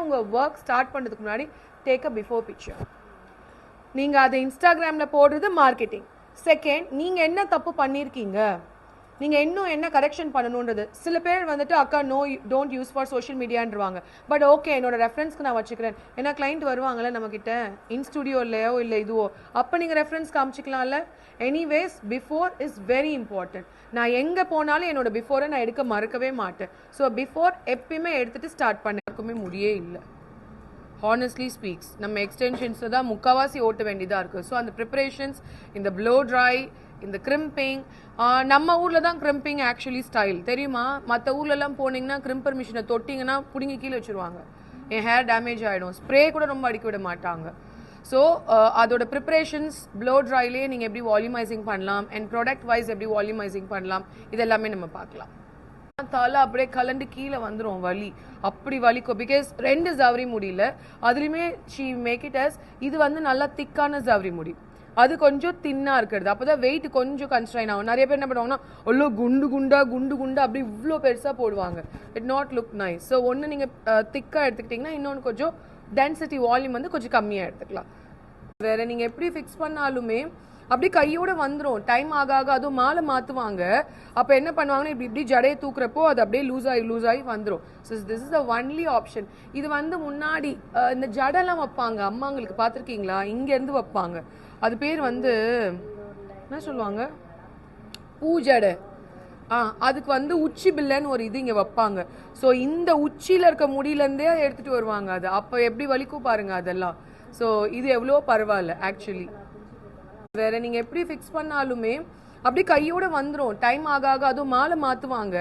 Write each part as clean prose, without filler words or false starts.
உங்கள் work start பண்ணுறதுக்கு முன்னாடி டேக் அ பிஃபோர் பிக்சர். நீங்கள் அதை இன்ஸ்டாகிராமில் போடுறது மார்க்கெட்டிங். செகண்ட், நீங்கள் என்ன தப்பு பண்ணியிருக்கீங்க, நீங்கள் இன்னும் என்ன கரெக்ஷன் பண்ணணுன்றது. சில பேர் வந்துட்டு அக்கா டோன்ட் யூஸ் ஃபார் சோஷியல் மீடியான்றவாங்க. பட் ஓகே, என்னோட ரெஃபரன்ஸ்க்கு நான் வச்சுக்கிறேன். ஏன்னா கிளைண்ட் வருவாங்கள்ல நம்மக்கிட்ட இன்ஸ்டுடியோலையோ இல்லை இதுவோ, அப்போ நீங்கள் ரெஃபரன்ஸ் காமிச்சிக்கலாம்ல. Anyways, before is very important. நான் எங்கே போனாலும் என்னோட பிஃபோரை நான் எடுக்க மறக்கவே மாட்டேன். ஸோ பிஃபோர் எப்பயுமே எடுத்துகிட்டு ஸ்டார்ட் பண்ண யாருக்குமே முடியே இல்லை. ஹானஸ்ட்லி ஸ்பீக்ஸ், நம்ம எக்ஸ்டென்ஷன்ஸை தான் முக்கால்வாசி ஓட்ட வேண்டியதாக இருக்குது. ஸோ அந்த ப்ரிப்பரேஷன்ஸ், இந்த ப்ளோ ட்ரை, இந்த கிரிம்பிங், நம்ம ஊரில் தான் கிரிம்பிங் ஆக்சுவலி ஸ்டைல் தெரியுமா? மற்ற ஊர்லலாம் போனீங்கன்னா கிரிம்பர் மிஷினை தொட்டிங்கன்னா பிடிங்கி கீழே வச்சுருவாங்க. என் ஹேர் டேமேஜ் ஆகிடும். ஸ்ப்ரே கூட ரொம்ப அடிக்க விட மாட்டாங்க. ஸோ அதோட ப்ரிப்பரேஷன்ஸ், ப்ளோ ட்ரைலேயே நீங்கள் எப்படி வால்யூமைசிங் பண்ணலாம் அண்ட் ப்ராடக்ட் வைஸ் எப்படி வால்யூமைசிங் பண்ணலாம், இதெல்லாமே நம்ம பார்க்கலாம். தலை அப்படியே கலண்டு கீழே வந்துடும், வலி அப்படி வலிக்கும். பிகாஸ் 2 ஜவரி முடியல, அதுலேயுமே ஷீ மேக் இட் அஸ் இது வந்து நல்லா திக்கான ஜவரி முடி, அது கொஞ்சம் தின்னாக இருக்கிறது. அப்போ தான் வெயிட் கொஞ்சம் கன்ஸ்ட்ரைன் ஆகும். நிறைய பேர் என்ன பண்ணுவாங்கன்னா அவ்வளோ குண்டு குண்டா அப்படி இவ்வளோ பெருசாக போடுவாங்க. It not look nice. So ஒன்று நீங்கள் திக்காக எடுத்துக்கிட்டிங்கன்னா இன்னொன்று கொஞ்சம் டென்சிட்டி வால்யூம் வந்து கொஞ்சம் கம்மியாக எடுத்துக்கலாம். வேறு நீங்கள் எப்படி ஃபிக்ஸ் பண்ணாலுமே அப்படி கையோட வந்துடும். டைம் ஆக ஆக அதுவும் மாலை மாற்றுவாங்க. அப்போ என்ன பண்ணுவாங்கன்னா இப்படி ஜடையை தூக்குறப்போ அது அப்படியே லூஸ் ஆகி வந்துடும். So this is the only option. இது வந்து முன்னாடி இந்த ஜடைலாம் வைப்பாங்க அம்மாங்களுக்கு, பார்த்துருக்கீங்களா? இங்கேருந்து வைப்பாங்க. அது பேர் வந்து என்ன சொல்லுவாங்க, பூஜடை. அதுக்கு வந்து உச்சி பில்லைன்னு ஒரு இது இங்கே வைப்பாங்க. ஸோ இந்த உச்சியில் இருக்க முடியிலேருந்தே எடுத்துகிட்டு வருவாங்க. அது அப்போ எப்படி வலிக்கும் பாருங்க அதெல்லாம். ஸோ இது எவ்வளோ பரவாயில்ல ஆக்சுவலி. வேற நீங்கள் எப்படி ஃபிக்ஸ் பண்ணாலுமே அப்படி கையோட வந்துடும். டைம் ஆக ஆக அதுவும் மாலை மாற்றுவாங்க.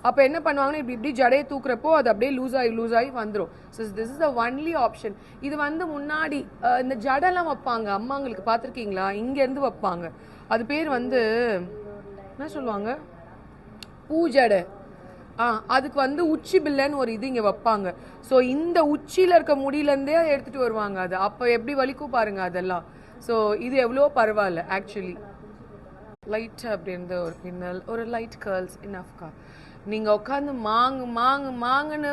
அப்போ என்ன பண்ணுவாங்கன்னா இப்படி ஜடையை தூக்குறப்போ அது அப்படியே லூஸ் ஆகி வந்துடும். So this is the only option. இது வந்து முன்னாடி இந்த ஜடைலாம் வைப்பாங்க அம்மாங்களுக்கு, பார்த்துருக்கீங்களா? இங்கேருந்து வைப்பாங்க. அது பேர் வந்து என்ன சொல்லுவாங்க, பூஜடை. அதுக்கு வந்து உச்சி பில்லைன்னு ஒரு இது இங்கே வைப்பாங்க. ஸோ இந்த உச்சியில் இருக்க முடியிலேருந்தே எடுத்துகிட்டு வருவாங்க. அது அப்போ எப்படி வலிக்கும் பாருங்க அதெல்லாம். ஸோ இது எவ்வளோ பரவாயில்ல ஆக்சுவலி. லைட் அப்படின்ற ஒரு பின்னல், ஒரு லைட் கேர்ள்ஸ் இனஃப்கா. நீங்கள் உட்காந்து மாங்குன்னு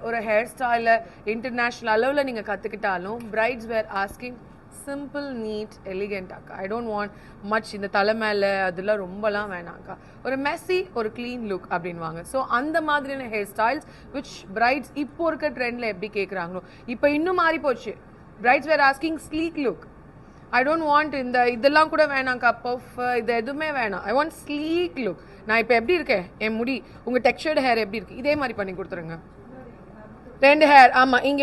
ஒரு ஹேர் ஸ்டைலை இன்டர்நேஷ்னல் அளவில் நீங்கள் கற்றுக்கிட்டாலும் brides were asking simple, NEET, elegant அக்கா. ஐ டோன்ட் வாண்ட் மச். இந்த தலை மேலே அதெல்லாம் ரொம்பலாம் வேணாம்க்கா. ஒரு மெஸ்ஸி, ஒரு க்ளீன் லுக் அப்படின்வாங்க. ஸோ அந்த மாதிரியான ஹேர் ஸ்டைல்ஸ் விச் பிரைட்ஸ் இப்போ இருக்க ட்ரெண்டில் எப்படி கேட்குறாங்களோ, இப்போ இன்னும் மாறி போச்சு. Brides were asking sleek look. I don't want இதெல்லாம் கூட வேணாம்க்கா, பஃப் இது எதுவுமே வேணாம். I want sleek look. நான் இப்போ எப்படி இருக்கேன், என் முடி உங்கள் டெக்ஸ்சர்டு ஹேர் எப்படி இருக்குது, இதே மாதிரி பண்ணி கொடுத்துருங்க. 2 ஹேர். ஆமாம், இங்கே